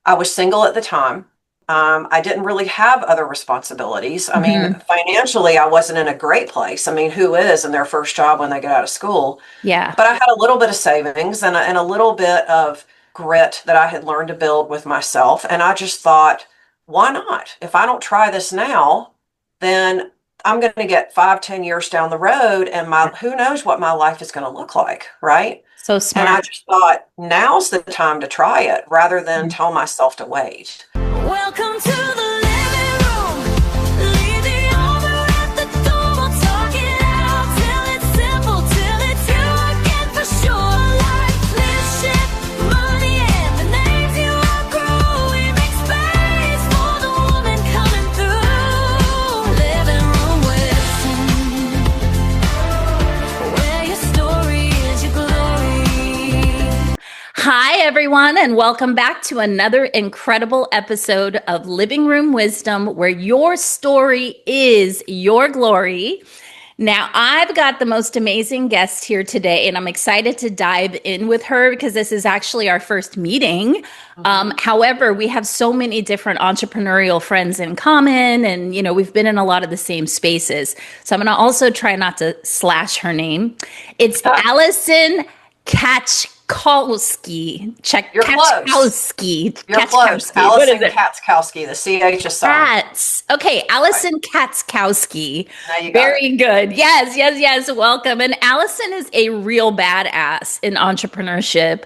I was single at the time. I didn't really have other responsibilities. I mean, Hmm. financially, I wasn't in a great place. I mean, who is in their first job when they get out of school? Yeah. But I had a little bit of savings and a little bit of grit that I had learned to build with myself. And I just thought, why not? If I don't try this now, then I'm going to get 5, 10 years down the road, and my who knows what my life is going to look like, right? So And I smart. just thought, now's the time to try it rather than Mhm. tell myself to wait. Welcome to the living room. Leave the over at the door. We'll talk it out till it's simple, till it's you again for sure. Life, leadership, money, and the names you outgrow. We make space for the woman coming through. Living room wisdom, where your story is your glory. Hi, everyone, and welcome back to another incredible episode of Living Room Wisdom, where your story is your glory. Now, I've got the most amazing guest here today, and I'm excited to dive in with her because this is actually our first meeting. Mhm. However, we have so many different entrepreneurial friends in common, and we've been in a lot of the same spaces. So I'm going to also try not to slash her name. It's Alison Katskowski. You're close. Katskowski. You're close. Katskowski. What is Alison it? Katskowski, the CH is silent. Cats. Okay, Right. Alison Katskowski. Now you got it. Very good. Yes, yes, yes. Welcome. And Allison is a real badass in entrepreneurship.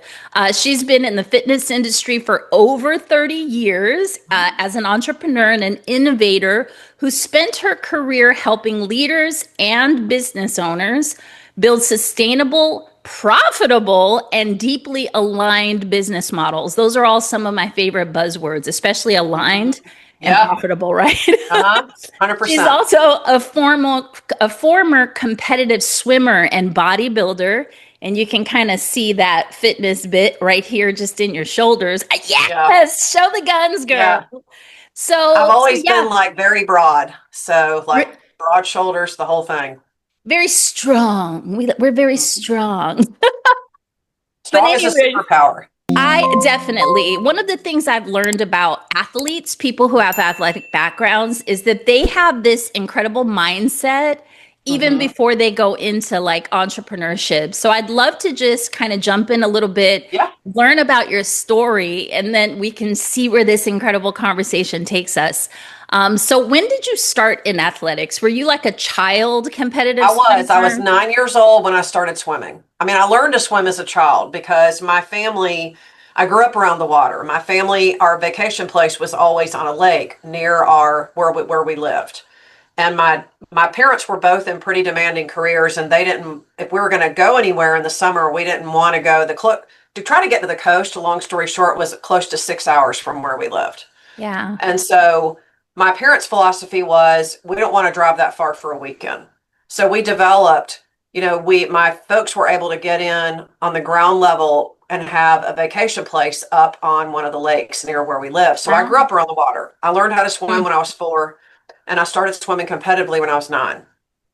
She's been in the fitness industry for over 30 years as an entrepreneur and an innovator who spent her career helping leaders and business owners build sustainable, profitable, and deeply aligned business models. Those are all some of my favorite buzzwords, especially aligned and Yeah. profitable, right? Uh-huh. She's 100%. also a former competitive swimmer and bodybuilder. And you can kind of see that fitness bit right here, just in your shoulders. Yeah. Yes, show the guns, girl. Yeah. I've So always yeah, been like very broad. So like broad shoulders, the whole thing. very strong. We're very Mhm. strong. But Strong is a anyway, superpower. I definitely, one of the things I've learned about athletes, people who have athletic backgrounds, is that they have this incredible mindset even Hmm. before they go into like entrepreneurship. So I'd love to just kind of jump in a little bit, Yeah. learn about your story, and then we can see where this incredible conversation takes us. So when did you start in athletics? Were you like a child competitive I was swimmer? 9 years old when I started swimming. I mean, I learned to swim as a child because my family, I grew up around the water. My family, our vacation place was always on a lake near our where we lived. And my parents were both in pretty demanding careers, and they didn't. If we were going to go anywhere in the summer, we didn't want to go to try to get to the coast. Long story short, was close to 6 hours from where we lived. Yeah. And so my parents' philosophy was we don't want to drive that far for a weekend. So we developed, my folks were able to get in on the ground level and have a vacation place up on one of the lakes near where we live. So I grew Ah. up around the water. I learned how to swim when I was 4, and I started swimming competitively when I was 9.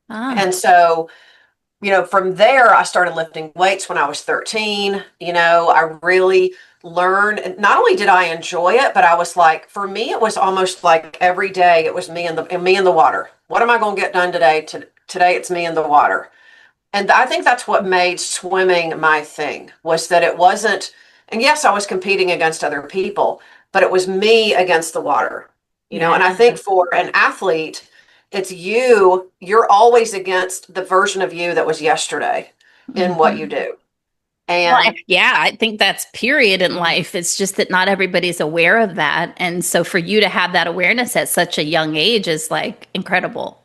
Ah. And so from there, I started lifting weights when I was 13. I really learned, and not only did I enjoy it, but I was like, for me, it was almost like every day it was me in the water. What am I going to get done today? Today, it's me in the water. And I think that's what made swimming my thing, was that it wasn't, and yes, I was competing against other people, but it was me against the water. Yeah. And I think for an athlete, it's you're always against the version of you that was yesterday in what you Mhm. do. Well, And yeah, I think that's period in life. It's just that not everybody's aware of that. And so for you to have that awareness at such a young age is like incredible.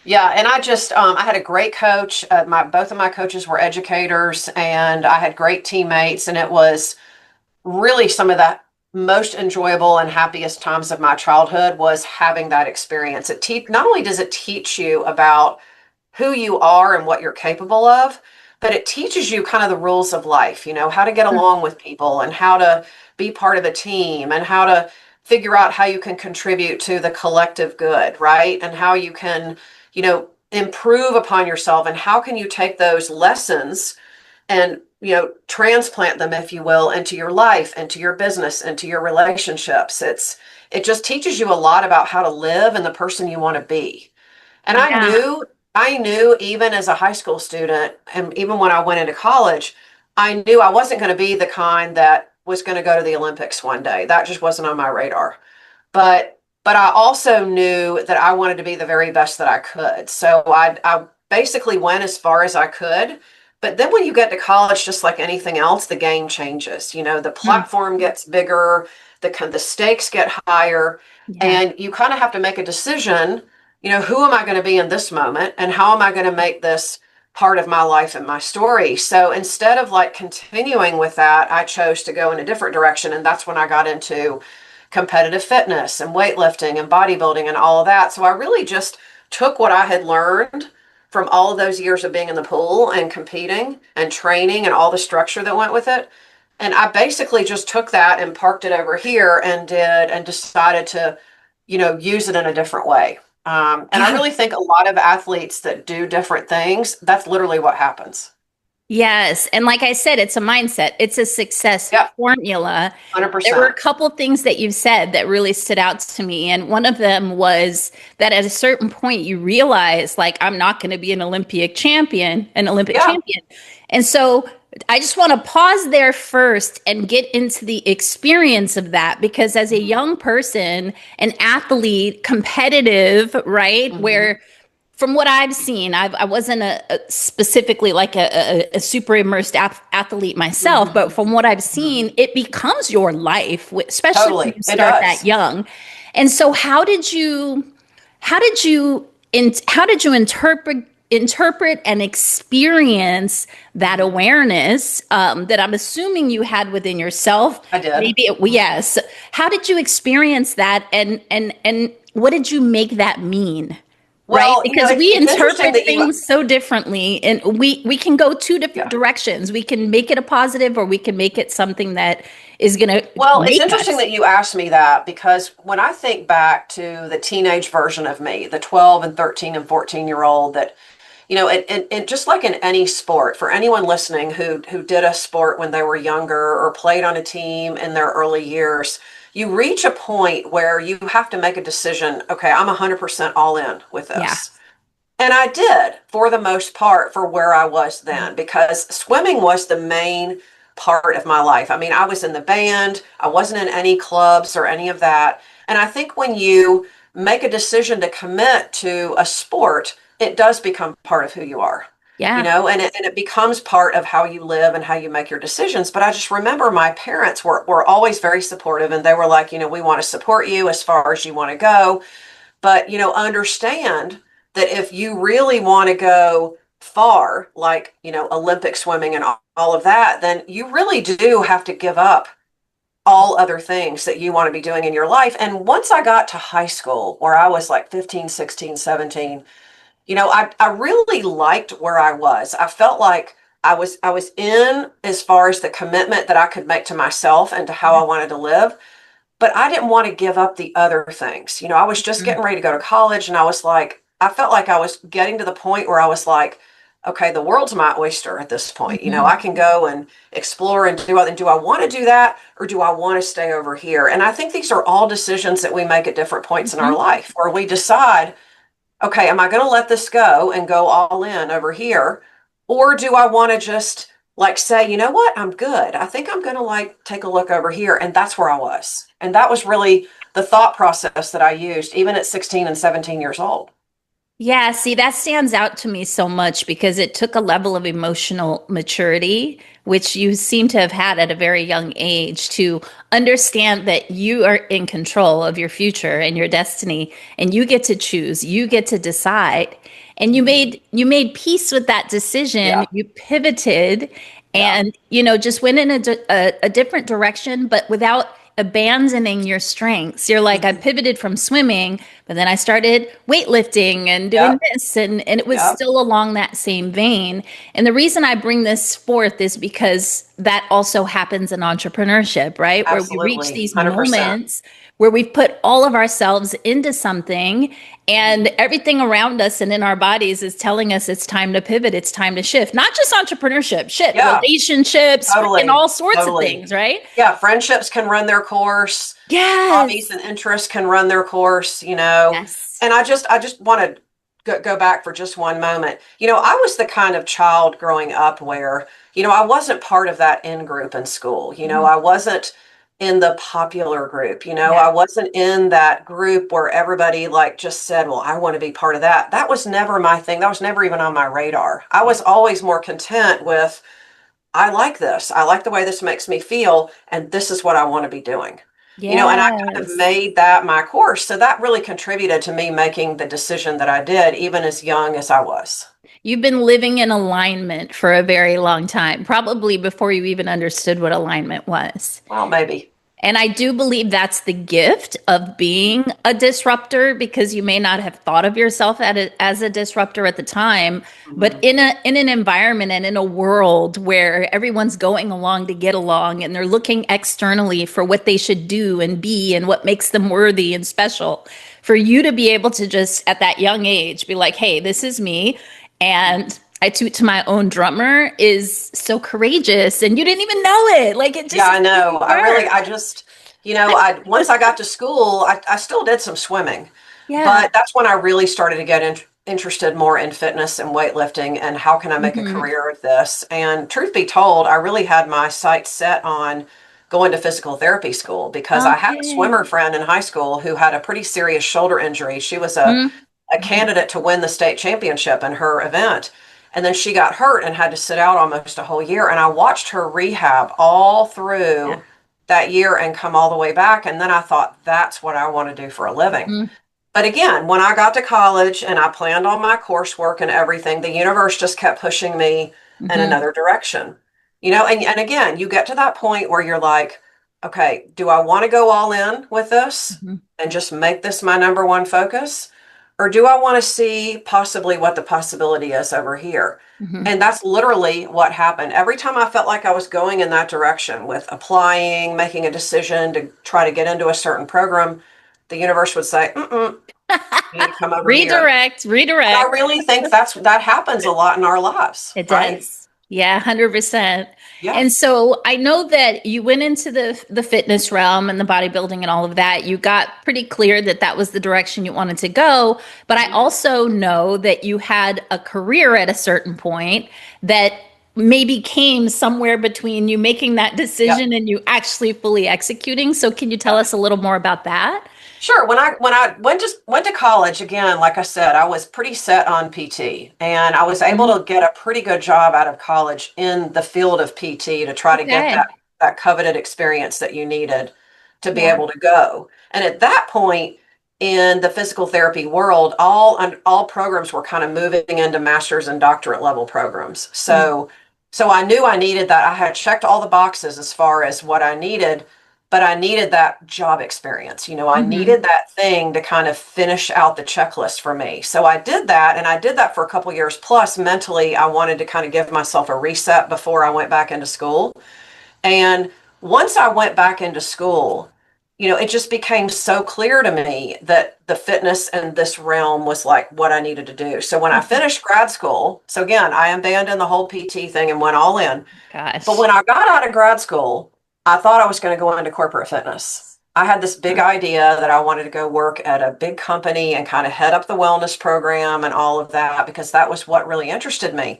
yeah, and I had a great coach. My both of my coaches were educators, and I had great teammates, and it was really some of the most enjoyable and happiest times of my childhood was having that experience. Not only does it teach you about who you are and what you're capable of, but it teaches you kind of the rules of life, how to get along with people and how to be part of a team and how to figure out how you can contribute to the collective good, right? And how you can, improve upon yourself, and how can you take those lessons and transplant them, if you will, into your life, into your business, into your relationships. It just teaches you a lot about how to live and the person you want to be. And Yeah. I knew even as a high school student, and even when I went into college, I knew I wasn't going to be the kind that was going to go to the Olympics one day. That just wasn't on my radar. But I also knew that I wanted to be the very best that I could. So I basically went as far as I could. But then when you get to college, just like anything else, the game changes. The Mm. platform gets bigger, the stakes get higher, Yeah. and you kind of have to make a decision. Who am I going to be in this moment, and how am I going to make this part of my life and my story? So instead of like continuing with that, I chose to go in a different direction, and that's when I got into competitive fitness and weightlifting and bodybuilding and all of that. So I really just took what I had learned from all of those years of being in the pool and competing and training and all the structure that went with it. And I basically just took that and parked it over here and decided to, use it in a different way. And I really think a lot of athletes that do different things, that's literally what happens. Yes. And like I said, it's a mindset, it's a success Yep, formula. There were a 100%. couple things that you've said that really stood out to me. And one of them was that at a certain point, you realize, like, I'm not going to be an Olympic Yeah. champion. And so I just want to pause there first and get into the experience of that because as a young person, an athlete, competitive, right, Hmm. where from what I've seen, I wasn't specifically like a super immersed athlete myself, but Hmm. from what I've Hmm. seen, it becomes your life, especially when Totally. you It start that does. young. And so, how did you interpret and experience that Mhm. awareness that I'm assuming you had within yourself? I did. Maybe yes. How did you experience that, and what did you make that mean? Right? Well, Because we it's interesting interpret that you, things so differently and we can go two different yeah. directions. We can make it a positive or we can make it something that is going to Well, it's make interesting us. that you asked me that because when I think back to the teenage version of me, the 12 and 13 and 14-year-old that, and just like in any sport, for anyone listening who did a sport when they were younger or played on a team in their early years, you reach a point where you have to make a decision. Okay, I'm 100% all in with Yeah. this. And I did for the most part for where I was then because swimming was the main part of my life. I mean, I was in the band, I wasn't in any clubs or any of that. And I think when you make a decision to commit to a sport, it does become part of who you are. Yeah. And it becomes part of how you live and how you make your decisions. But I just remember my parents were always very supportive and they were like, we want to support you as far as you want to go. But, understand that if you really want to go far, like, Olympic swimming and all of that, then you really do have to give up all other things that you want to be doing in your life. And once I got to high school, where I was like 15, 16, 17, I really liked where I was. I felt like I was in as far as the commitment that I could make to myself and to how I wanted to live, but I didn't want to give up the other things. I was just Mhm. getting ready to go to college and I felt like I was getting to the point where I was like, okay, the world's my oyster at this point. Mhm. I can go and explore and do I want to do that or do I want to stay over here? And I think these are all decisions that we make at different points in our Mhm. life where we decide, okay, am I going to let this go and go all in over here? Or do I want to just like say, you know what, I'm good. I think I'm going to like take a look over here. And that's where I was. And that was really the thought process that I used, even at 16 and 17 years old. Yeah, see, that stands out to me so much because it took a level of emotional maturity, which you seem to have had at a very young age, to understand that you are in control of your future and your destiny, and you get to choose, you get to decide. And Mhm. you made peace with that decision. Yeah. You pivoted Yeah. and just went in a different direction, but without abandoning your strengths. You're like, I pivoted from swimming, but then I started weightlifting and doing Yep. this, and it was Yep. still along that same vein. And the reason I bring this forth is because that also happens in entrepreneurship, right? Where we reach Absolutely. these 100%. moments where we've put all of ourselves into something, and everything around us and in our bodies is telling us it's time to pivot, it's time to shift. Not just entrepreneurship, shit, Yeah. relationships, freaking Totally. all sorts of Totally. things, right? Yeah. Friendships can run their course. Hobbies Yes. and interests can run their course, you know. Yes. And I just want to go back for just one moment. I was the kind of child growing up where, I wasn't part of that in group in school. Mhm. I wasn't in the popular group. Yeah. I wasn't in that group where everybody like just said, well, I want to be part of that. That was never my thing. That was never even on my radar. I Yeah. was always more content with, I like this. I like the way this makes me feel, and this is what I want to be doing. And I kind of Yes. made that my course. So that really contributed to me making the decision that I did, even as young as I was. You've been living in alignment for a very long time, probably before you even understood what alignment was. Well, maybe. And I do believe that's the gift of being a disruptor, because you may not have thought of yourself as a disruptor at the time, but Mhm. in an environment and in a world where everyone's going along to get along and they're looking externally for what they should do and be and what makes them worthy and special, for you to be able to just at that young age be like, "Hey, this is me," and I toot to my own drummer is so courageous, and you didn't even know it. Like it Yeah, just I know. worked. I just, once I got to school, I still did some swimming, Yeah. but that's when I really started to get interested more in fitness and weightlifting and how can I make a Hmm. career of this. And truth be told, I really had my sights set on going to physical therapy school because I had a Okay. swimmer friend in high school who had a pretty serious shoulder injury. She was a Mm-hmm. candidate to win the state championship in her event. And then she got hurt and had to sit out almost a whole year. And I watched her rehab all Yeah. through that year and come all the way back. And then I thought, that's what I want to do for a living. Hmm. But again, when I got to college and I planned on my coursework and everything, the universe just kept pushing me in Hmm. another direction. And again, you get to that point where you're like, okay, do I want to go all in with this Hmm. and just make this my number one focus? Or do I want to see possibly what the possibility is over here? Hmm. And that's literally what happened. Every time I felt like I was going in that direction with applying, making a decision to try to get into a certain program, the universe would say, mm-mm, you need to come over here. Redirect, And I redirect. really think that happens a lot in our lives, It right? does. Yeah, 100%. Yeah. And so I know that you went into the fitness realm and the bodybuilding and all of that. You got pretty clear that that was the direction you wanted to go, but I also know that you had a career at a certain point that maybe came somewhere between you making that Yep. decision and you actually fully executing. So can you tell Yep. us a little more about that? Sure. When I went to college again, like I said, I was pretty set on PT, and I was able Mhm. to get a pretty good job out of college in the field of PT to try to get Okay. that coveted experience that you needed to be Yeah. able to go. And at that point in the physical therapy world, all programs were kind of moving into master's and doctorate level programs. Mm. So I knew I needed that. I had checked all the boxes as far as what I needed, but I needed that job experience. I Hmm. needed that thing to kind of finish out the checklist for me. So I did that, and I did that for a couple years. Plus, mentally, I wanted to kind of give myself a reset before I went back into school. And once I went back into school, it just became so clear to me that the fitness and this realm was like what I needed to do. So when I finished grad school, so again, I abandoned the whole PT thing and went all in. But Gosh. when I got out of grad school, I thought I was going to go into corporate fitness. I had this big idea that I wanted to go work at a big company and kind of head up the wellness program and all of that because that was what really interested me.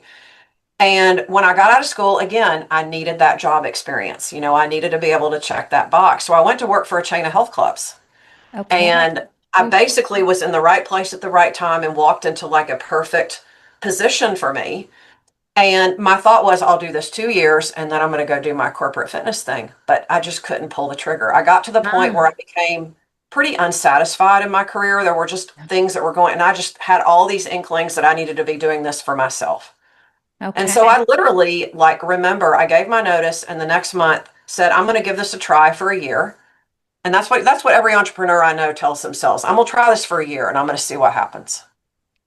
And when I got out of school, again, I needed that job experience. I needed to be able to check that box. So I went to work for a chain of health clubs. Okay. And I basically was in the right place at the right time and walked into like a perfect position for me. And my thought was, I'll do this 2 years and then I'm going to go do my corporate fitness thing. But I just couldn't pull the trigger. I got to the point where Ah, I became pretty unsatisfied in my career. There were just things that were going, and I just had all these inklings that I needed to be doing this for myself. And so okay. I literally, like, remember, I gave my notice and the next month said, I'm going to give this a try for a year. And that's what every entrepreneur I know tells themselves. I'm gonna try this for a year and I'm gonna see what happens.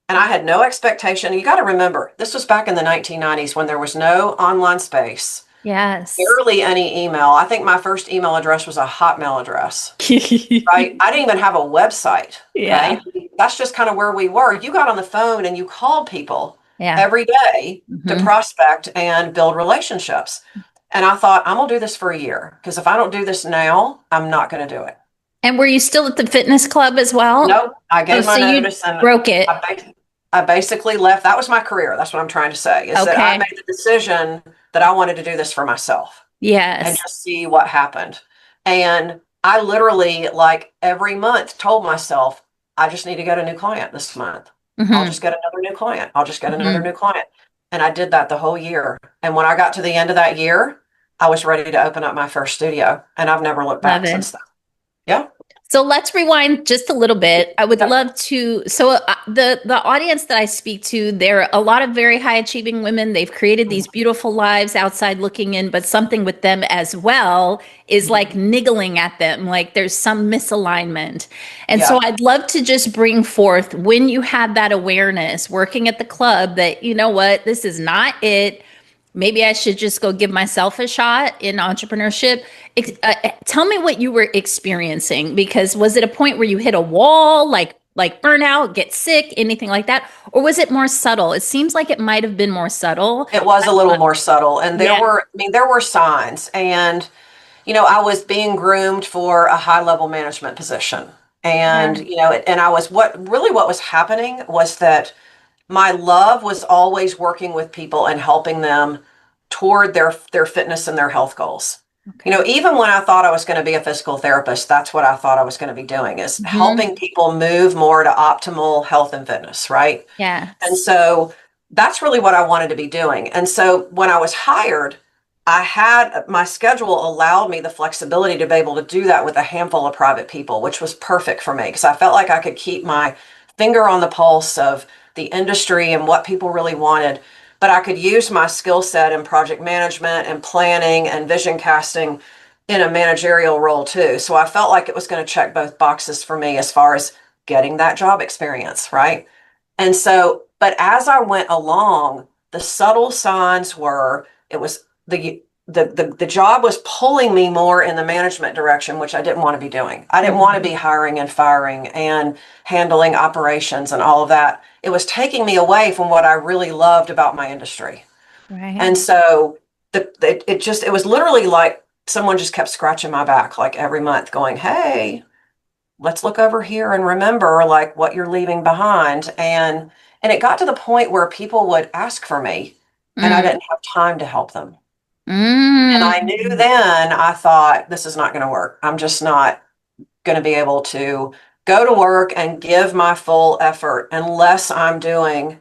And I had no expectation. You got to remember, this was back in the 1990s when there was no online space, Yes. barely any email. I think my first email address was a Hotmail address, right? I didn't even have a website. Yeah. Okay. That's just kind of where we were. You got on the phone and you called people Yeah. every day to Mhm. prospect and build relationships. And I thought, I'm going to do this for a year because if I don't do this now, I'm not going to do it. And were you still at the fitness club as well? Nope. I Oh, gave my so you notice and broke it. I basically left. That was my career. That's what I'm trying to say is that I Okay. made the decision that I wanted to do this for myself and Yes. just see what happened. And I literally, like every month, told myself, I just need to get a new client this month. I'll Hmm. just get another new client. I'll just get another Hmm. new client. And I did that the whole year. And when I got to the end of that year, I was ready to open up my first studio. And I've never looked Love back it. since then. Yeah. So let's rewind just a little bit. I would Yep. love to. So the audience that I speak to, they're a lot of very high achieving women. They've created these beautiful lives outside looking in, but something with them as well is like niggling at them, like there's some misalignment. And so Yeah. I'd love to just bring forth when you had that awareness working at the club that, you know what, this is not it. Maybe I should just go give myself a shot in entrepreneurship. Tell me what you were experiencing, because was it a point where you hit a wall, like burnout, get sick, anything like that, or was it more subtle? It seems like it might have been more subtle. It was a little more subtle. And Yeah. there were signs. And, I was being groomed for a high level management position. Yeah. And, and what was happening was that my love was always working with people and helping them toward their fitness and their health goals. Okay. Even when I thought I was going to be a physical therapist, that's what I thought I was going to be doing is Mhm. helping people move more to optimal health and fitness, right? And Yes. so that's really what I wanted to be doing. And so when I was hired, I had my schedule allowed me the flexibility to be able to do that with a handful of private people, which was perfect for me because I felt like I could keep my finger on the pulse of the industry and what people really wanted. But I could use my skill set in project management and planning and vision casting in a managerial role too. So I felt like it was going to check both boxes for me as far as getting that job experience, right? And so, but as I went along, the subtle signs were it was the job was pulling me more in the management direction, which I didn't want to be doing. I didn't want to be hiring and firing and handling operations and all of that. It was taking me away from what I really loved about my industry. Right. And so it was literally like someone just kept scratching my back like every month going, "Hey, let's look over here and remember like what you're leaving behind." And it got to the point where people would ask for me and I Mm. didn't have time to help them. And I knew Mm. then I thought this is not going to work. I'm just not going to be able to go to work and give my full effort unless I'm doing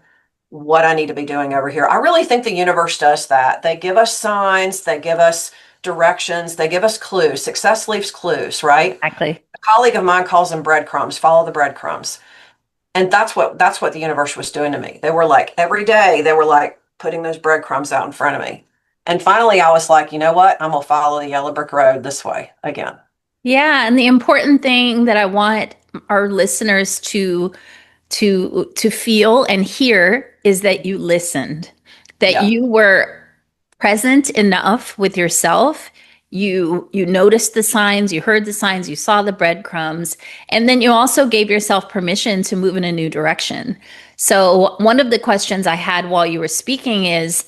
what I need to be doing over here. I really think the universe does that. They give us signs, they give us directions, they give us clues. Success leaves clues, right? Exactly. A colleague of mine calls them breadcrumbs. Follow the breadcrumbs. And that's what the universe was doing to me. They were like every day they were like putting those breadcrumbs out in front of me. And finally I was like, you know what? I'm gonna follow the yellow brick road this way again. Yeah, and the important thing that I want our listeners to feel and hear is that you listened, that Yeah, you were present enough with yourself. You noticed the signs, you heard the signs, you saw the breadcrumbs, and then you also gave yourself permission to move in a new direction. So one of the questions I had while you were speaking is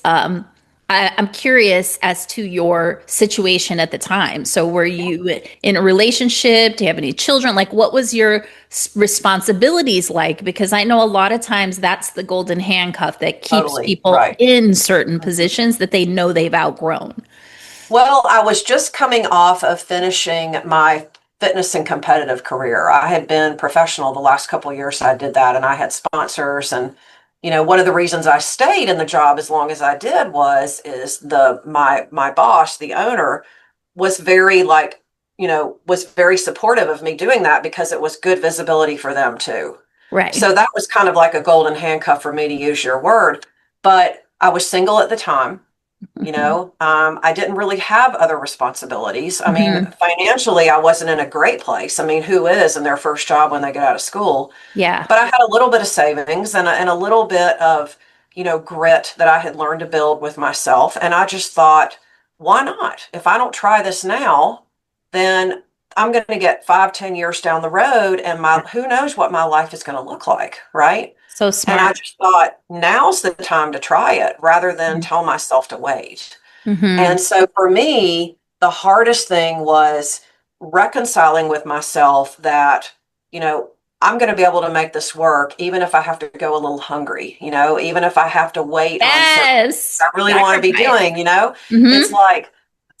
I'm curious as to your situation at the time. So, were you in a relationship? Do you have any children? Like, what was your responsibilities like? Because I know a lot of times that's the golden handcuff that keeps totally. people Right. in certain positions that they know they've outgrown. Well, I was just coming off of finishing my fitness and competitive career. I had been professional the last couple of years. I did that and I had sponsors and one of the reasons I stayed in the job as long as I did was is my boss, the owner, was very like, was very supportive of me doing that because it was good visibility for them too. Right. So that was kind of like a golden handcuff for me to use your word. But I was single at the time. I didn't really have other responsibilities. I mean, Hmm. financially, I wasn't in a great place. I mean, who is in their first job when they get out of school? Yeah. But I had a little bit of savings and a little bit of, grit that I had learned to build with myself. And I just thought, why not? If I don't try this now, then I'm going to get 5, 10 years down the road and who knows what my life is going to look like, right? So And I smart. just thought, now's the time to try it rather than tell myself to wait. Mm-hmm. And so for me, the hardest thing was reconciling with myself that, you know, I'm going to be able to make this work, even if I have to go a little hungry, even if I have to wait on certain Yes. I really want to be Sacrifice. doing. It's Hmm. like,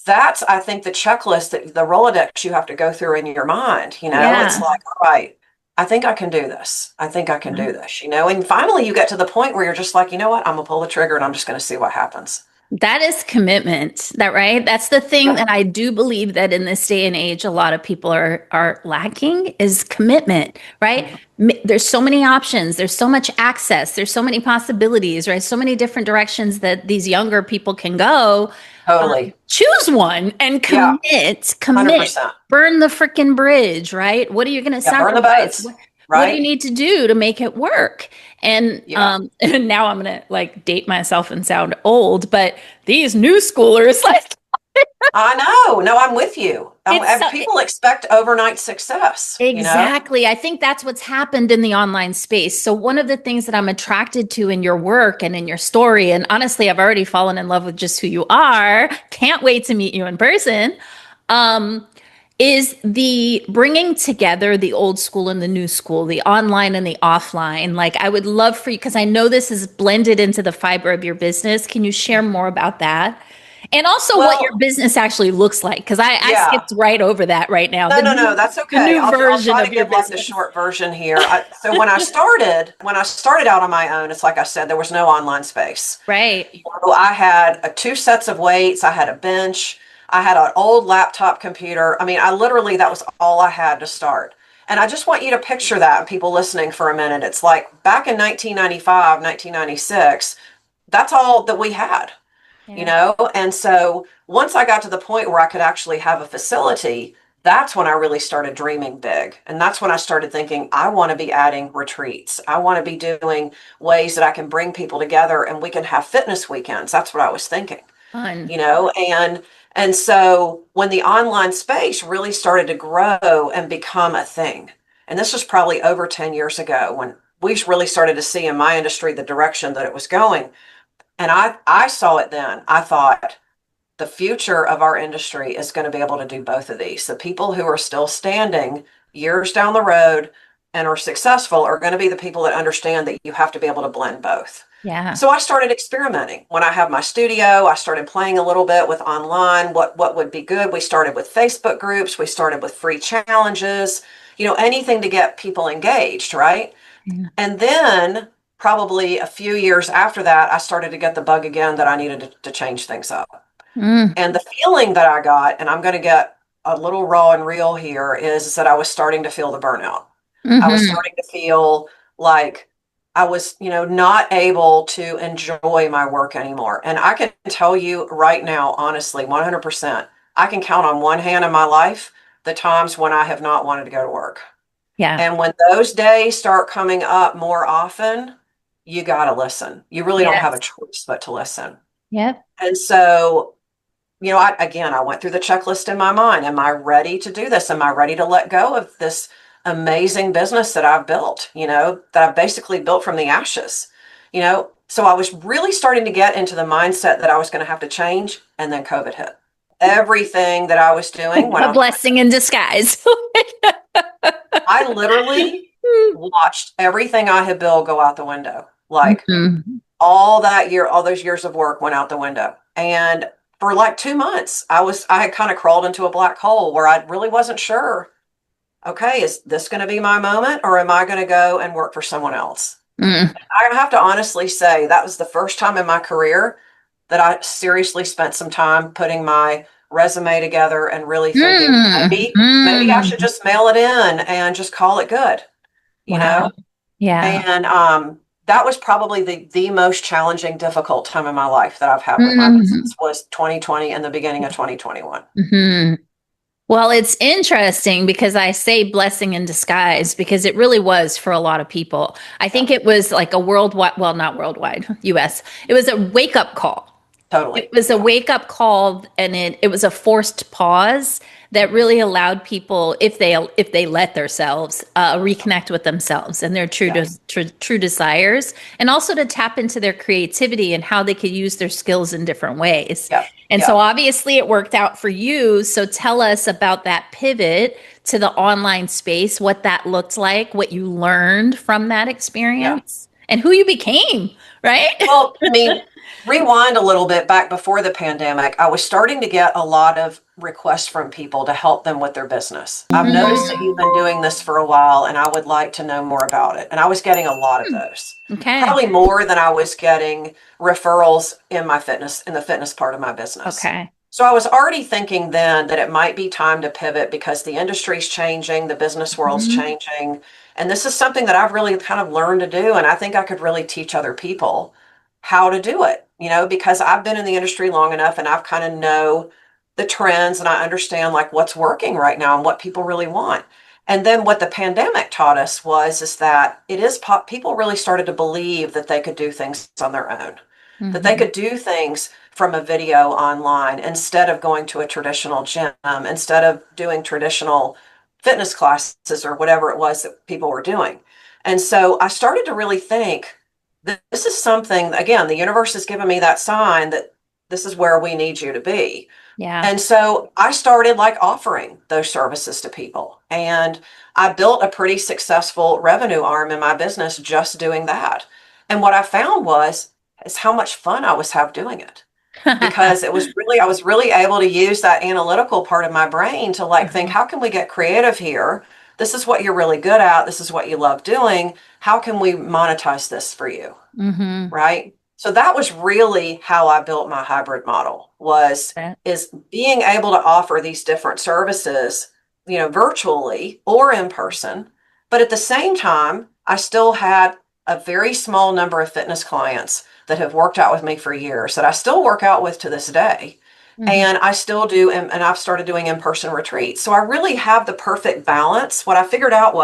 that's, I think, the checklist that the Rolodex you have to go through in your mind. It's Yeah. like, all right, I think I can do this. I think I can do this. And finally you get to the point where you're just like, you know what? I'm gonna pull the trigger and I'm just going to see what happens. That is commitment, that right? That's the thing Yep. that I do believe that in this day and age, a lot of people are lacking is commitment, right? Mhm. There's so many options, there's so much access, there's so many possibilities, right? So many different directions that these younger people can go. Totally. Choose one and Yeah. commit, 100%. burn the freaking bridge, right? What are you going to Yeah. Burn the sacrifice? boats. What do you Right. need to do to make it work? And Yeah. and now I'm gonna like date myself and sound old, but these new schoolers, like I know. No, I'm with you. it's so, People expect overnight success. exactly. I think that's what's happened in the online space. So one of the things that I'm attracted to in your work and in your story, and honestly, I've already fallen in love with just who you are. Can't wait to meet you in person. Um, is the bringing together the old school and the new school, the online and the offline. Like, I would love for you, because I know this is blended into the fiber of your business. Can you share more about that? And also what your Well, business actually looks like, because I yeah. skipped right over that right now. No, no, no, that's The okay. new I'll version try to of your give like the business. short version here. So when I started out on my own, it's like I said, there was no online space. Right. I had two sets of weights. I had a bench. I had an old laptop computer. I mean, I literally, that was all I had to start. And I just want you to picture that, and people listening for a minute. It's like back in 1995, 1996, that's all that we had you Yeah. know? And so once I got to the point where I could actually have a facility, that's when I really started dreaming big. And that's when I started thinking, I want to be adding retreats. I want to be doing ways that I can bring people together and we can have fitness weekends. That's what I was thinking, Fun. you know? And so when the online space really started to grow and become a thing, and this was probably over 10 years ago when we really started to see in my industry the direction that it was going, and I saw it then. I thought the future of our industry is going to be able to do both of these. The people who are still standing years down the road and are successful are going to be the people that understand that you have to be able to blend both. Yeah. So I started experimenting. When I have my studio, I started playing a little bit with online, what would be good. We started with Facebook groups, we started with free challenges, anything to get people engaged, right? Yeah. And then probably a few years after that, I started to get the bug again that I needed to change things up. Mm. And the feeling that I got, and I'm going to get a little raw and real here, is that I was starting to feel the burnout. I was Hmm. starting to feel like I was, not able to enjoy my work anymore. And I can tell you right now, honestly, 100%, I can count on one hand in my life the times when I have not wanted to go to work. Yeah. And when those days start coming up more often, you got to listen. You really don't have a Yes. choice but to listen. Yep. And so, I went through the checklist in my mind. Am I ready to do this? Am I ready to let go of this amazing business that I've built, that I've basically built from the ashes? So I was really starting to get into the mindset that I was going to have to change. And then COVID hit. Everything that I was doing when A blessing in disguise. I literally watched everything I had built go out the window. Like Mhm. all those years of work went out the window. And for like 2 months, I had kind of crawled into a black hole where I really wasn't sure, okay, is this going to be my moment or am I going to go and work for someone else? Mm. I have to honestly say that was the first time in my career that I seriously spent some time putting my resume together and really thinking Mm. maybe I should Mm. just mail it in and just call it good, you Wow. know? Yeah. And that was probably the most challenging, difficult time in my life that I've had with my Mhm. business was 2020 and the beginning of 2021. Mhm. Well, it's interesting because I say blessing in disguise because it really was for a lot of people. I Yeah, think it was like a worldwide, well, not worldwide, US. It was a wake up call. It totally. was a Yeah. wake up call, and it was a forced pause that really allowed people, if they let themselves reconnect with themselves and their Yeah. true desires, and also to tap into their creativity and how they could use their skills in different ways. Yeah. And so Yeah. obviously it worked out for you. So tell us about that pivot to the online space, what that looked like, what you learned from that Yeah. experience, and who you became, right? Well, I mean, rewind a little bit back before the pandemic, I was starting to get a lot of requests from people to help them with their business. I've noticed that you've been doing this for a while and I would like to know more about it. And I was getting a lot of those, Okay. probably more than I was getting referrals in my fitness, in the fitness part of my business. Okay. So I was already thinking then that it might be time to pivot because the industry's changing, the business world's Mhm. changing. And this is something that I've really kind of learned to do. And I think I could really teach other people how to do it, because I've been in the industry long enough and I've kind of know the trends and I understand like what's working right now and what people really want. And then what the pandemic taught us was is that people really started to believe that they could do things on their own, that they Mhm. could do things from a video online instead of going to a traditional gym, instead of doing traditional fitness classes or whatever it was that people were doing. And so I started to really think this is something, again, the universe has given me that sign that this is where we need you to be. Yeah. And so I started like offering those services to people. And I built a pretty successful revenue arm in my business just doing that. And what I found was is how much fun I was have doing it because I was really able to use that analytical part of my brain to like think, how can we get creative here? This is what you're really good at. This is what you love doing. How can we monetize this for you? Mm-hmm. Right? So that was really how I built my hybrid model is being able to offer these different services, virtually or in person. But at the same time, I still had a very small number of fitness clients that have worked out with me for years that I still work out with to this day. Hmm. And I still do, and I've started doing in-person retreats. So I really have the perfect balance. What I figured out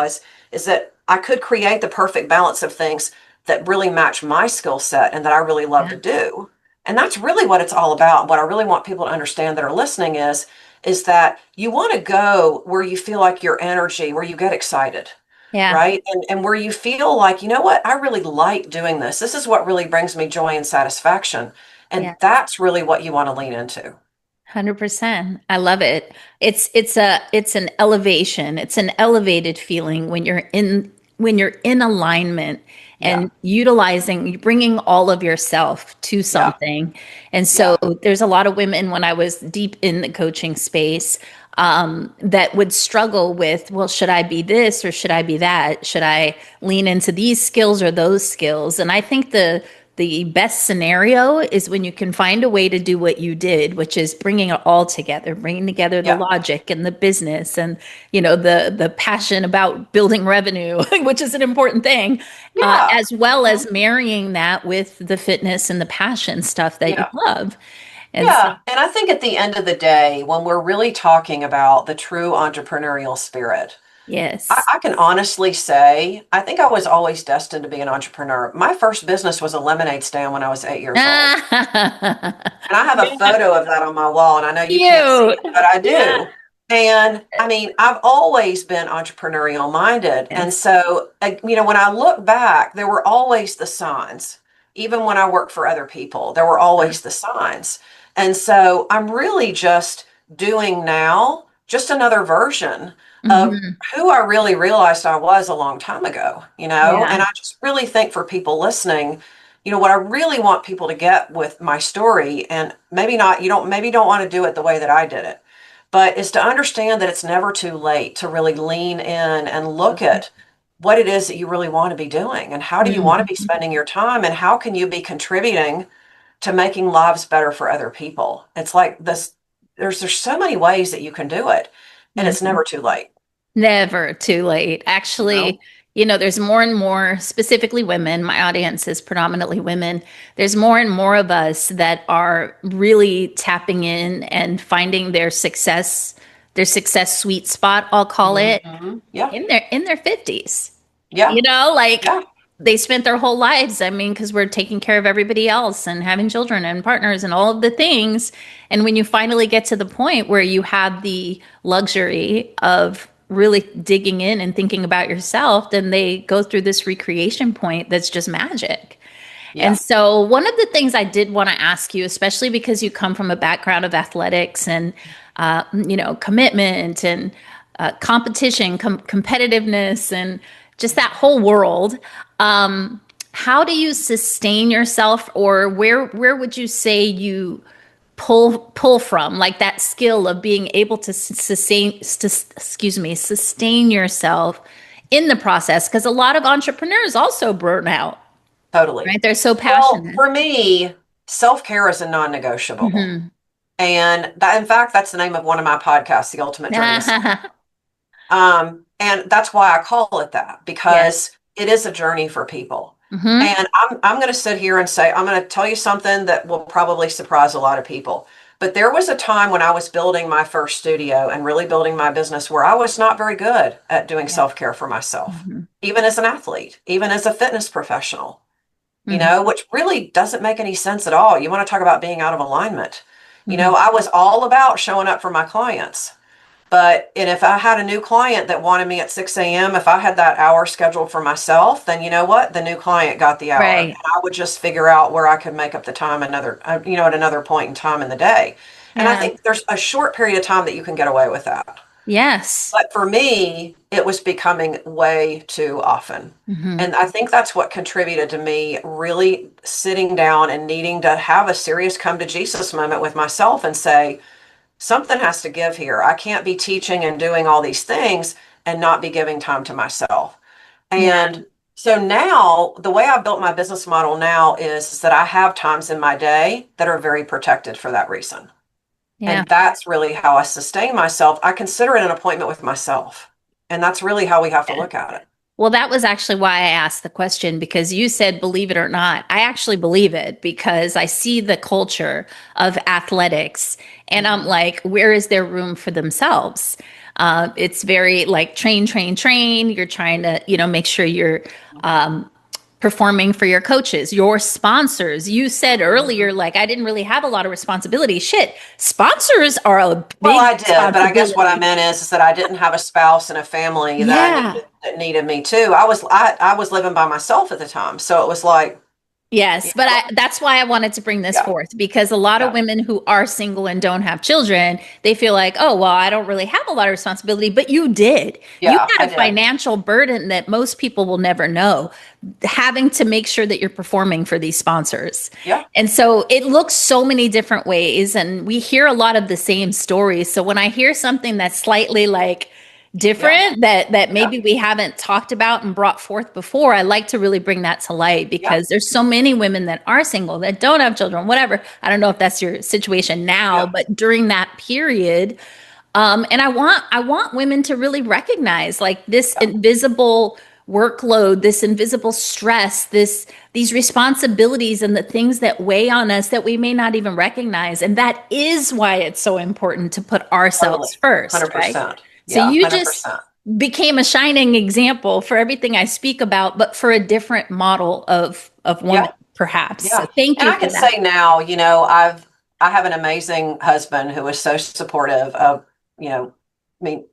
is that I could create the perfect balance of things that really match my skill set and that I really love Yeah. to do. And that's really what it's all about. What I really want people to understand that are listening is that you want to go where you feel like your energy, where you get excited, Yeah. right? And where you feel like, you know what, I really like doing this. This is what really brings me joy and satisfaction. And Yeah. that's really what you want to lean into. 100%. I love it. It's an elevation. It's an elevated feeling when you're in alignment Yeah. and utilizing bringing all of yourself to Yeah. something. And so Yeah. there's a lot of women when I was deep in the coaching space that would struggle with, well, should I be this or should I be that? Should I lean into these skills or those skills? And I think the best scenario is when you can find a way to do what you did, which is bringing it all together, bringing together the Yeah. logic and the business and the passion about building revenue, which is an important thing, Yeah. as well Mhm. as marrying that with the fitness and the passion stuff that you Yeah. love. And so, Yeah. And I think at the end of the day, when we're really talking about the true entrepreneurial spirit, I, yes. I can honestly say, I think I was always destined to be an entrepreneur. My first business was a lemonade stand when I was 8 years old. And I have a Yeah, photo of that on my wall, and I know you can't see cute. it, but I Yeah. do. And I mean, I've always been entrepreneurial minded. And Yes. so, when I look back, there were always the signs. Even when I worked for other people, there were always the signs. And so I'm really just doing now just another version of Hmm. who I really realized I was a long time ago, Yeah. And I just really think for people listening, what I really want people to get with my story, and maybe not, maybe don't want to do it the way that I did it, but is to understand that it's never too late to really lean in and look at what it is that you really want to be doing and how do you want to be Mhm. spending your time and how can you be contributing to making lives better for other people. It's like this, there's so many ways that you can do it and it's Mhm. never too late, Never too late. you Actually, know? there's more and more, specifically women, my audience is predominantly women. There's more and more of us that are really tapping in and finding their success sweet spot, I'll call it, Yeah. in their 50s. Yeah. Like Yeah. they spent their whole lives, I mean, because we're taking care of everybody else and having children and partners and all of the things. And when you finally get to the point where you have the luxury of really digging in and thinking about yourself, then they go through this recreation point that's just magic. And Yeah. so, one of the things I did want to ask you, especially because you come from a background of athletics and, commitment and competition, competitiveness, and just that whole world, how do you sustain yourself, or where would you say you pull from, like that skill of being able to sustain yourself in the process? Because a lot of entrepreneurs also burn out, Totally. right? They're so Well, passionate. for me, self-care is a non-negotiable. Hmm. And that, in fact, that's the name of one of my podcasts, The Ultimate Journey to Self. And that's why I call it that, Yes. because it is a journey for people. Hmm. And I'm going to sit here and say, I'm going to tell you something that will probably surprise a lot of people. But there was a time when I was building my first studio and really building my business where I was not very good at doing Yeah. self-care for myself, Hmm. even as an athlete, even as a fitness professional, Hmm. which really doesn't make any sense at all. You want to talk about being out of alignment. Hmm. I was all about showing up for my clients. And if I had a new client that wanted me at 6 a.m., if I had that hour scheduled for myself, then you know what? The new client got the hour. And Right. I would just figure out where I could make up the time at another point in time in the day. And I Yeah. think there's a short period of time that you can get away with that. Yes. But for me, it was becoming way too often. Hmm. And I think that's what contributed to me really sitting down and needing to have a serious come to Jesus moment with myself and say, something has to give here. I can't be teaching and doing all these things and not be giving time to myself. Yeah. And so now the way I built my business model now is that I have times in my day that are very protected for that reason. Yeah. And that's really how I sustain myself. I consider it an appointment with myself. And that's really how we have to look at it. Well, that was actually why I asked the question, because you said, believe it or not. I actually believe it because I see the culture of athletics and I'm like, where is there room for themselves? It's very like train, train, train. You're trying to, make sure you're performing for your coaches, your sponsors. You said earlier, like, I didn't really have a lot of responsibility. Shit, sponsors are a Well, big I did, but I guess what I responsibility. meant is that I didn't have a spouse and a family that I Yeah. needed that needed me too. I was living by myself at the time, so it was like, Yes, you but know, that's why I wanted to bring this yeah, forth, because a lot of yeah, women who are single and don't have children, they feel like, oh, well, I don't really have a lot of responsibility, but you did. You yeah, I had a did, financial burden that most people will never know, having to make sure that you're performing for these sponsors. yeah, And so it looks so many different ways, and we hear a lot of the same stories. So when I hear something that's slightly like yeah, different that yeah, maybe we haven't talked about and brought forth before, I like to really bring that to light, yeah, because there's so many women that are single that don't have children, whatever. I don't know if that's your situation now, yeah, but during that period, and I want women to really recognize like this yeah, invisible workload, this invisible stress, these responsibilities and the things that weigh on us that we may not even recognize. And that is why it's so important to put ourselves totally, first, right? 100%, So yeah, you just 100%, became a shining example for everything I speak about, but for a different model of woman, yeah. perhaps. So Yeah. thank And you I for can that. say now, I have an amazing husband who is so supportive of, I mean,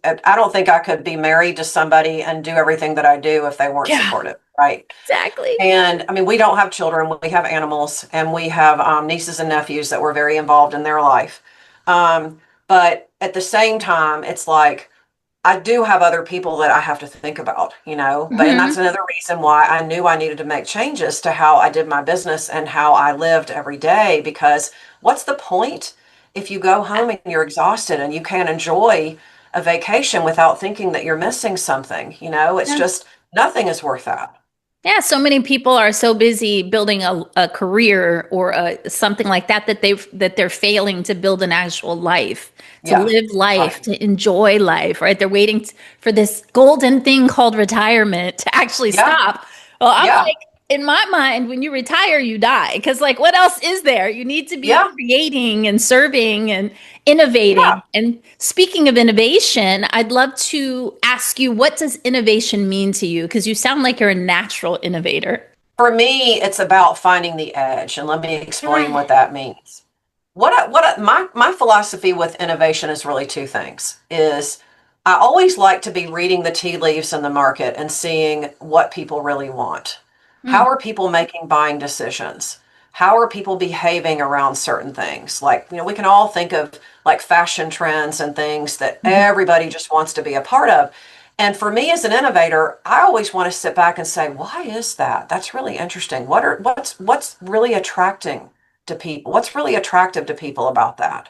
I don't think I could be married to somebody and do everything that I do if they weren't Yeah, supportive, right? exactly. And I mean, we don't have children, we have animals, and we have nieces and nephews that were very involved in their life. But at the same time, it's like, I do have other people that I have to think about, and that's Hmm. another reason why I knew I needed to make changes to how I did my business and how I lived every day. Because what's the point if you go home and you're exhausted and you can't enjoy a vacation without thinking that you're missing something? It's Yeah. just nothing is worth that. Yeah, so many people are so busy building a career or something like that that they're failing to build an actual life, to Yeah, live life, right. to enjoy life, right? They're waiting for this golden thing called retirement to actually Yeah, stop. Well, I'm yeah, like, in my mind, when you retire, you die. Because, like, what else is there? You need to be yeah, creating and serving and yeah. innovating. And speaking of innovation, I'd love to ask you, what does innovation mean to you? Because you sound like you're a natural innovator. For me, it's about finding the edge, and let me explain Mm, what that means. My philosophy with innovation is really two things. Is I always like to be reading the tea leaves in the market and seeing what people really want. How mm, are people making buying decisions? How are people behaving around certain things? Like, we can all think of like fashion trends and things that mhm, everybody just wants to be a part of. And for me as an innovator, I always want to sit back and say, why is that? That's really interesting. What's really attracting to people? What's really attractive to people about that?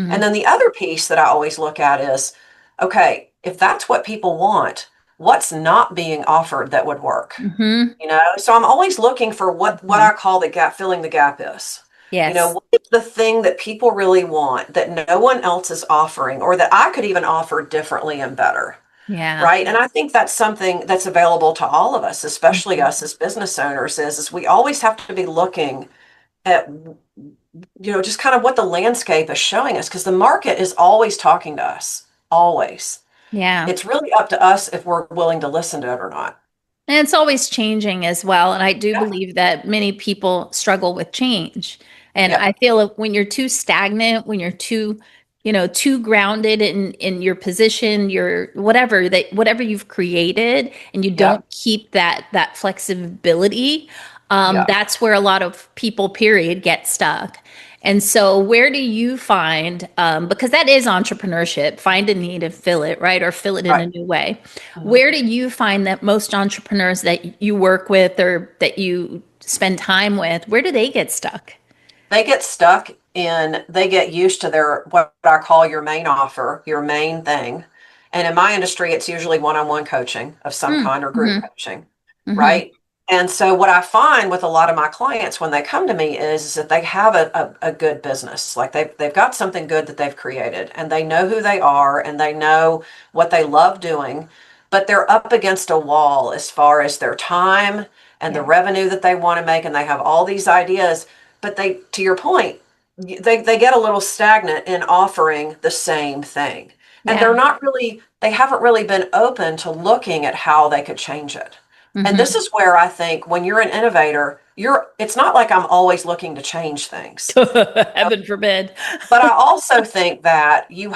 And mhm, then the other piece that I always look at is, okay, if that's what people want, what's not being offered that would work? mhm, So I'm always looking for what mhm. I call the gap, filling the gap is. Yes. What is the thing that people really want that no one else is offering, or that I could even offer differently and better? Yeah. Right. And I think that's something that's available to all of us, especially Mhm, us as business owners, is we always have to be looking at, just kind of what the landscape is showing us, because the market is always talking to us, always. yeah. It's really up to us if we're willing to listen to it or not. And it's always changing as well. And I do Yeah. believe that many people struggle with change. And Yeah. I feel like when you're too stagnant, when you're too grounded in your position, your whatever you've created, and you Yeah. don't keep that flexibility, Yeah. that's where a lot of people, period, get stuck. And so, where do you find, because that is entrepreneurship, find a need and fill it, right? Or fill it in a Right. new way. Mhm. Where do you find that most entrepreneurs that you work with or that you spend time with, where do they get stuck? They get used to what I call your main offer, your main thing. And in my industry, it's usually one-on-one coaching of some Mm, kind, or group hmm coaching, hmm right? And so what I find with a lot of my clients when they come to me is that they have a good business. Like they've got something good that they've created, and they know who they are, and they know what they love doing, but they're up against a wall as far as their time and the Yeah. revenue that they want to make, and they have all these ideas, but to your point, they get a little stagnant in offering the same thing. And Yeah. they haven't really been open to looking at how they could change it. And this hmm is where I think when you're an innovator, it's not like I'm always looking to change things. Heaven forbid. But I also think that you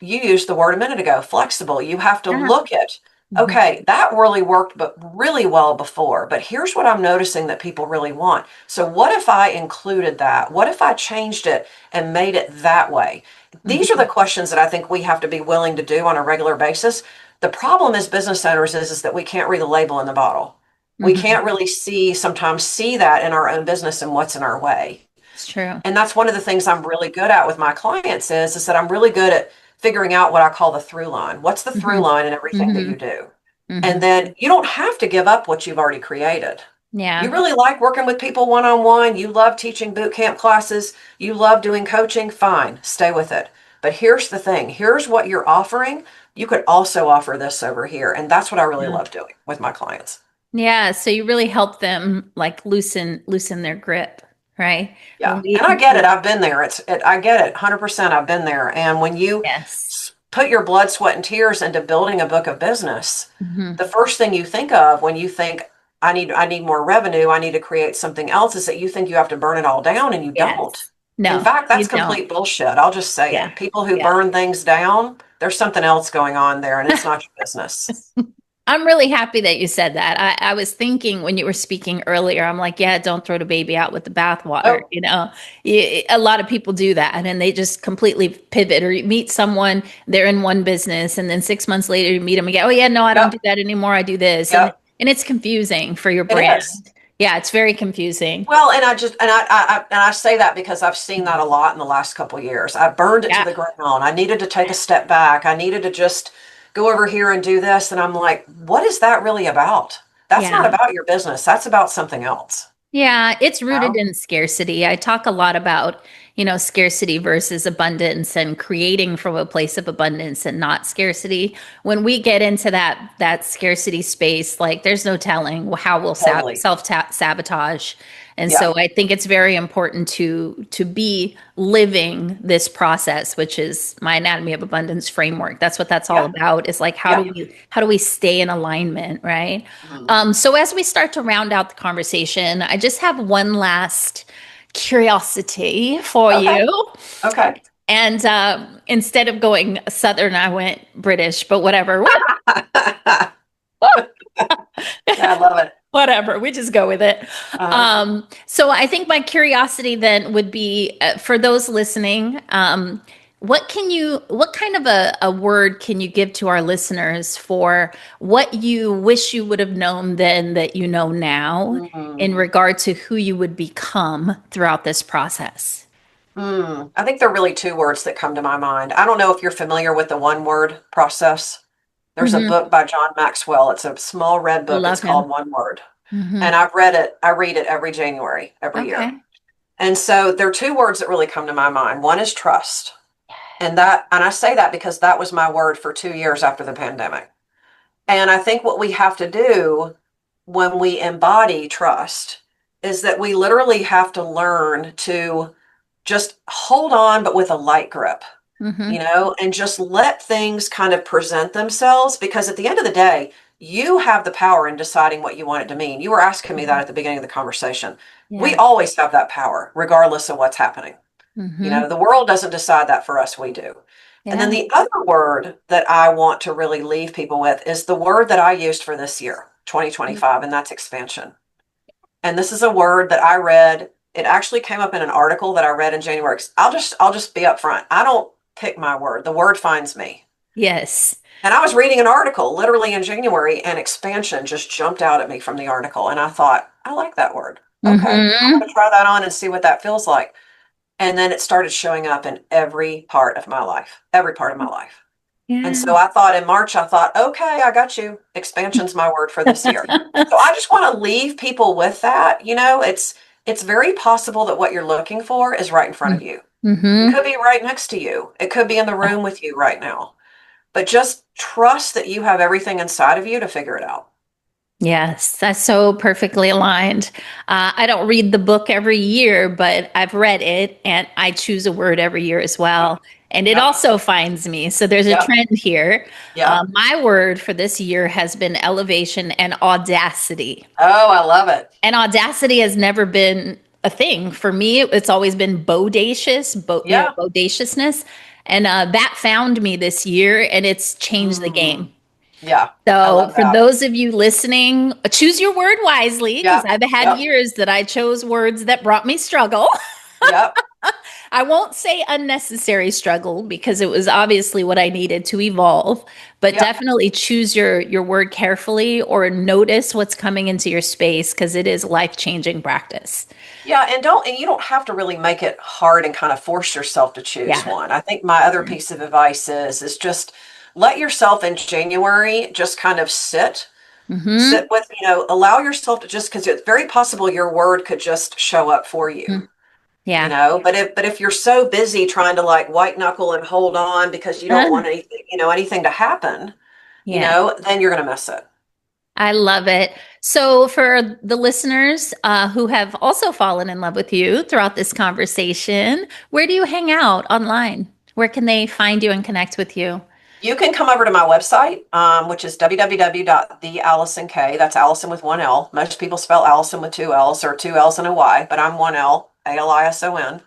used the word a minute ago, flexible. You have to Yeah. look at, Mhm. okay, that really worked, but really well before. But here's what I'm noticing that people really want. So what if I included that? What if I changed it and made it that way? These are Mhm. the questions that I think we have to be willing to do on a regular basis. The problem as business owners is that we can't read the label in the bottle. We Mhm. can't really sometimes see that in our own business and what's in our way. It's true. And that's one of the things I'm really good at with my clients is that I'm really good at figuring out what I call the through line. What's the through hmm line in everything that hmm you do? hmm And then you don't have to give up what you've already created. You Yeah. really like working with people one on one. You love teaching boot camp classes. You love doing coaching. Fine, stay with it. But here's the thing, here's what you're offering. You could also offer this over here. And that's what I really Yeah. love doing with my clients. Yeah. So you really help them like loosen their grip, right? Yeah, and I get it. I've been there. I get it. 100%. I've been there. And when you Yes. put your blood, sweat, and tears into building a book of business, hmm the first thing you think of when you think I need more revenue, I need to create something else, is that you think you have to burn it all down, and you don't. Yes. In No, fact, you that's don't. complete bullshit. I'll just say Yeah. it. People who Yeah. burn things down, there's something else going on there, and it's not your business. I'm really happy that you said that. I was thinking when you were speaking earlier, I'm like, yeah, don't throw the baby out with the bathwater. Oh, A lot of people do that and then they just completely pivot or you meet someone, they're in one business and then 6 months later you meet them again. Oh yeah, no, I don't yep, do that anymore. I do this. And yep. it's confusing for your It is. brand. Yeah, it's very confusing. Well, and I say that because I've seen that a lot in the last couple of years. I burned it to Yeah. the ground. I needed to take a step back. I needed to just go over here and do this. And I'm like, what is that really about? That's not Yeah. about your business. That's about something else. Yeah, it's rooted Well, in scarcity. I talk a lot about, scarcity versus abundance and creating from a place of abundance and not scarcity. When we get into that scarcity space, like there's no telling how we'll totally. self sabotage. And Yeah. so I think it's very important to be living this process, which is my anatomy of abundance framework. That's what that's all Yeah. about. Is like Yeah. how do we stay in alignment, right? Mhm. So as we start to round out the conversation, I just have one last curiosity for Okay. you. Okay. And instead of going Southern, I went British, but whatever. Yeah, I love it. Whatever, we just go with it. Uh, So I think my curiosity then would be for those listening, what kind of a word can you give to our listeners for what you wish you would have known then that you know now in mm, regard to who you would become throughout this process? I think there are really two words that come to my mind. I don't know if you're familiar with the one word process. There's a Hmm. book by John Maxwell. It's a small red book. It's Love him. called One Word. Hmm. And I've read it. I read it every January, every year. Okay. And so there are two words that really come to my mind. One is trust. And I say that because that was my word for 2 years after the pandemic. And I think what we have to do when we embody trust is that we literally have to learn to just hold on, but with a light grip, Hmm. and just let things kind of present themselves. Because at the end of the day, you have the power in deciding what you want it to mean. You were asking me that at the beginning of the conversation. We Yeah. always have that power, regardless of what's happening. Hmm. The world doesn't decide that for us, we do. And then Yeah. the other word that I want to really leave people with is the word that I used for this year, 2025, and that's expansion. And this is a word that I read. It actually came up in an article that I read in January. I'll just be upfront. I don't pick my word. The word finds me. Yes. And I was reading an article literally in January, and expansion just jumped out at me from the article. And I thought, I like that word. Okay, I'm Hmm. going to try that on and see what that feels like. And then it started showing up in every part of my life, every part of my life. And Yeah. so I thought in March, I thought, okay, I got you. Expansion's my word for this year. So I just want to leave people with that. It's very possible that what you're looking for is right in front of you. It Hmm. could be right next to you. It could be in the room with you right now. But just trust that you have everything inside of you to figure it out. Yes, that's so perfectly aligned. I don't read the book every year, but I've read it and I choose a word every year as Yep. well. And it Yep. also finds me. So there's a Yep. trend here. Yep. My word for this year has been elevation and audacity. Oh, I love it. And audacity has never been a thing for me. It's always been Yeah. bodaciousness. And that found me this year and it's changed the Mm. game. Yeah. I So, love for that. those of you listening, choose your word wisely because Yep. I've had Yep. years that I chose words that brought me struggle. Yep. I won't say unnecessary struggle because it was obviously what I needed to evolve, but Yep. definitely choose your word carefully or notice what's coming into your space because it is life-changing practice. Yeah, and you don't have to really make it hard and kind of force yourself to choose Yeah. one. I think my other piece of advice is just let yourself in January just kind of sit Mm-hmm. with, allow yourself to just because it's very possible your word could just show up for you, Yeah. but if you're so busy trying to like white knuckle and hold on because you don't Uh, want anything to happen, yeah. then you're going to miss it. I love it. So, for the listeners who have also fallen in love with you throughout this conversation, where do you hang out online? Where can they find you and connect with you? You can come over to my website, which is www.theallisonk. That's Allison with one L. Most people spell Allison with two L's or two L's and a Y, but I'm one L, Alison.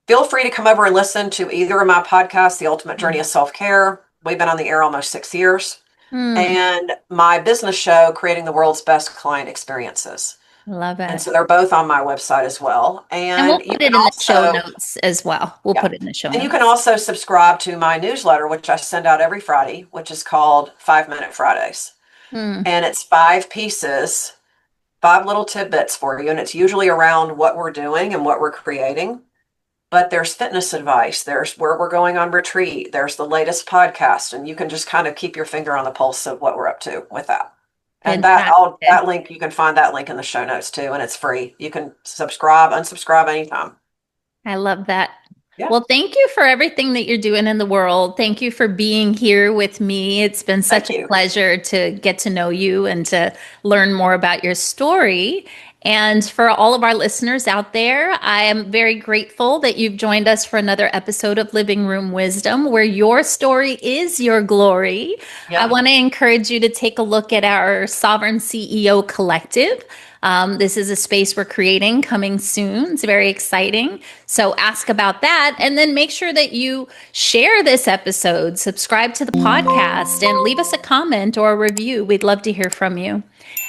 Feel free to come over and listen to either of my podcasts, The Ultimate Journey of Self Care. We've been on the air almost 6 years. Hmm. And my business show, Creating the World's Best Client Experiences. Love And it. so they're both on my website as well. And we'll And you put can it in the show also, notes as well. We'll yeah, put it in the show and you can notes. also subscribe to my newsletter, which I send out every Friday, which is called 5 Minute Fridays. Hmm. And it's 5 pieces, 5 little tidbits for you. And it's usually around what we're doing and what we're creating. But there's fitness advice, there's where we're going on retreat, there's the latest podcast, and you can just kind of keep your finger on the pulse of what we're up to with that. And Fantastic. that link, you can find that link in the show notes too, and it's free. You can subscribe, unsubscribe anytime. I love that. Yeah. Well, thank you for everything that you're doing in the world. Thank you for being here with me. It's been Thank such a you. pleasure to get to know you and to learn more about your story. And for all of our listeners out there, I am very grateful that you've joined us for another episode of Living Room Wisdom, where your story is your glory. I Yeah. want to encourage you to take a look at our Sovereign CEO Collective. This is a space we're creating coming soon. It's very exciting. So ask about that. And then make sure that you share this episode, subscribe to the podcast, and leave us a comment or a review. We'd love to hear from you.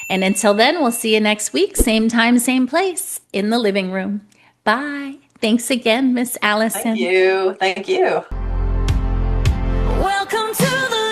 And until then, we'll see you next week, same time, same place in the living room. Bye. Thanks again, Miss Allison. Thank you. Thank you. Welcome to the